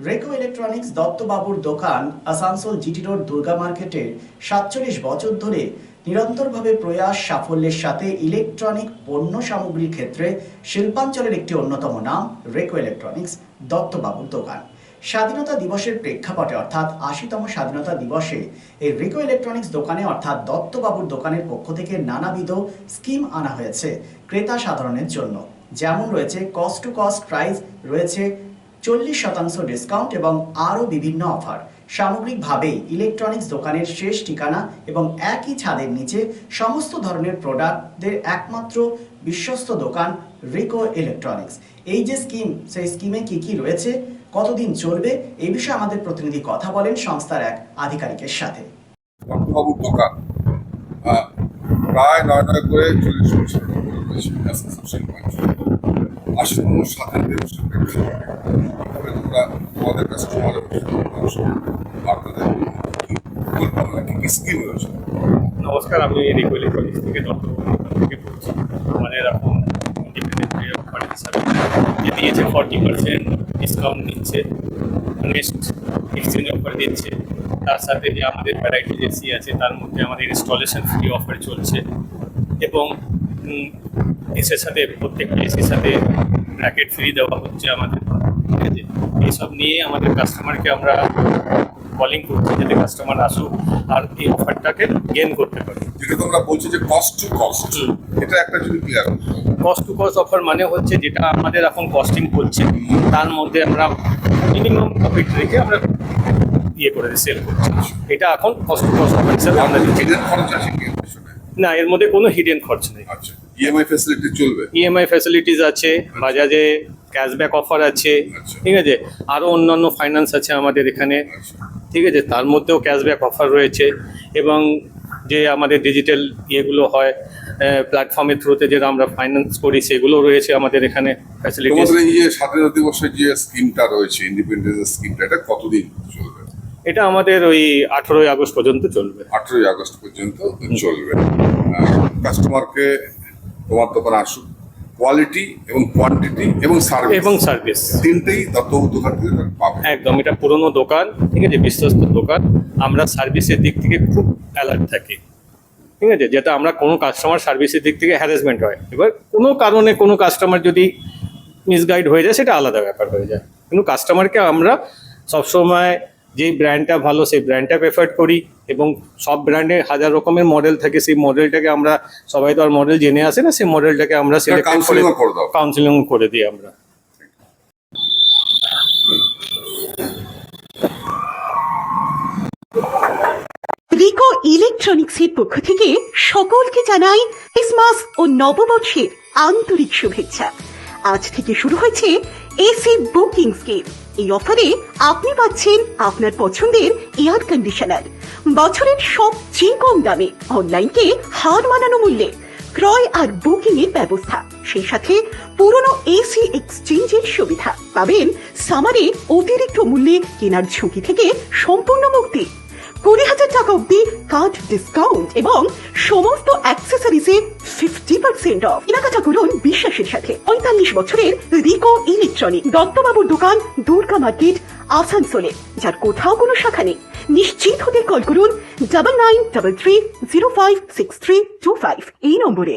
রেকো electronics দত্তবাবুর দোকান Asansol GT road Durga মার্কেটের ৪৭ বছর ধরে নিরন্তরভাবে প্রয়াস সাফল্যের সাথে ইলেকট্রনিক পণ্য সামগ্রীর ক্ষেত্রে শিল্পাঞ্চলের একটি অন্যতম নাম রেকো ইলেকট্রনিক্স দত্তবাবুর দোকান। স্বাধীনতা দিবসের প্রেক্ষাপটে অর্থাৎ ৮০তম স্বাধীনতা দিবসে এই রেকো ইলেকট্রনিক্স দোকানে অর্থাৎ দত্তবাবুর দোকানের পক্ষ থেকে নানাবিধ স্কিম আনা হয়েছে ক্রেতা সাধারণের জন্য। যেমন রয়েছে কস্ট টু কস্ট প্রাইস, রয়েছে 40% ডিসকাউন্ট এবং আরও বিভিন্ন অফার। সামগ্রিকভাবেই ইলেকট্রনিক্স দোকানের শেষ ঠিকানা এবং একই ছাদের নিচে সমস্ত ধরনের প্রোডাক্টদের একমাত্র বিশ্বস্ত দোকান রেকো ইলেকট্রনিক্স। এই যে স্কিম, সেই স্কিমে কি কি রয়েছে, কতদিন চলবে, এই বিষয়ে আমাদের প্রতিনিধি কথা বলেন সংস্থার এক আধিকারিকের সাথে। দত্তবাবুর দোকান প্রায় ৯ করে ৪০ বছর রয়েছে। ৮০তম স্বাধীনতা দিবসের প্রেক্ষাপটে তোমরা তোমাদের কাস্টমারের কি স্কিম রয়েছে? নমস্কার, আমি রেকো ইলেকট্রনিক্স থেকে থেকে বলছি। আমাদের এখন ইন্ডিপেন্ডেন্ট ডে অফার হিসাবে যে দিয়েছে 40% ডিসকাউন্ট দিচ্ছে, নেক্সট এক্সচেঞ্জ অফার দিচ্ছে। তার সাথে যে আমাদের ভ্যারাইটি এসি আছে তার মধ্যে আমাদের ইনস্টলেশন ফ্রি অফার চলছে এবং এসির সাথে প্রত্যেকটা এসির সাথে ব্র্যাকেট ফ্রি দেওয়া হচ্ছে আমাদের। ঠিক আছে, এইসব নিয়ে আমাদের কাস্টমারকে আমরা কলিং করছি যাতে কাস্টমার আসুক আর এই অফারটাকে গেন করতে পারে। যেটা তোমরা বলছো যে কস্ট টু কস্ট, এটা একটা যদি clear cost to cost offer মানে হচ্ছে যেটা আমাদের এখন কস্টিং করছে তার মধ্যে আমরা মিনিমাম প্রফিট রেখে আমরা করে সেল করছি। এটা এখন কস্ট টু কস্ট অফার হিসাবে আমরা দিচ্ছি। খরচ আছে কি না, এর মধ্যে কোনো হিডেন খরচ নেই। আচ্ছা, ইএমআই ফ্যাসিলিটি চলবে? ইএমআই ফ্যাসিলিটিস আছে, বাজাজে ক্যাশব্যাক অফার আছে। ঠিক আছে, আরও অন্যান্য ফাইন্যান্স আছে আমাদের এখানে। ঠিক আছে, তার মধ্যেও ক্যাশব্যাক অফার রয়েছে এবং যে আমাদের ডিজিটাল ইয়েগুলো হয় প্ল্যাটফর্মের থ্রুতে যেটা আমরা ফাইন্যান্স করি সেগুলো রয়েছে আমাদের এখানে ফ্যাসিলিটিস। তোমাদের এই যে স্বাধীনতা দিবসের যে স্কিমটা রয়েছে, ইন্ডিপেন্ডেন্স স্কিমটা, এটা কতদিন চলবে? এটা আমাদের ওই 18ই আগস্ট পর্যন্ত চলবে। 18ই আগস্ট পর্যন্ত চলবে। কাস্টমারকে তোমার দোকানে আসুক, কোয়ালিটি এবং কোয়ান্টিটি এবং সার্ভিস তিনটেই দত্তবাবুর দোকান থেকে পাবে। একদম, এটা পুরনো দোকান, ঠিক আছে, বিশ্বস্ত দোকান। আমরা সার্ভিসের দিক থেকে খুব অ্যালার্ট থাকি। ঠিক আছে, যেটা আমরা কোনো কাস্টমার সার্ভিসের দিক থেকে হ্যারাসমেন্ট হয়, এবার কোনো কারণে কোনো কাস্টমার যদি মিসগাইড হয়ে যায় সেটা আলাদা ব্যাপার হয়ে যায়, কিন্তু কাস্টমারকে আমরা সবসময় যেই ব্র্যান্ডটা ভালো সেই ব্র্যান্ডটা প্রেফার করি এবং সব ব্র্যান্ডে হাজার রকমের মডেল থাকে, সেই মডেলটাকে আমরা, সবাই তো আর মডেল জেনে আসে না, সেই মডেলটাকে আমরা কাউন্সিলিং করে দিই আমরা। রেকো ইলেকট্রনিক্সের পক্ষ থেকে সকলকে জানাই ক্রিসমাস ও নববর্ষের আন্তরিক শুভেচ্ছা। আজ থেকে শুরু হয়েছে এসি বুকিং স্কিম। এই অফারে আপনি পাচ্ছেন আপনার পছন্দের এয়ার কন্ডিশনার বছরের সবচেয়ে কম দামে, অনলাইনকে হার মানানো মূল্যে ক্রয় আর বুকিং এর ব্যবস্থা। সেই সাথে পুরনো এসি এক্সচেঞ্জের সুবিধা পাবেন। সামারে অতিরিক্ত মূল্যে কেনার ঝুঁকি থেকে সম্পূর্ণ মুক্তি, 20,000 টাকা অব্দি কার্ড ডিসকাউন্ট এবং সমস্ত অ্যাক্সেসরিজে 50% অফ। কেনাকাটা করুন বিশ্বাসের সাথে। 45 বছরের রেকো ইলেকট্রনিক দত্তবাবুর দোকান, দুর্গা মার্কেট, আসানসোলে, যার কোথাও কোনো শাখা নেই। নিশ্চিত হতে কল করুন 9933056325 এই নম্বরে।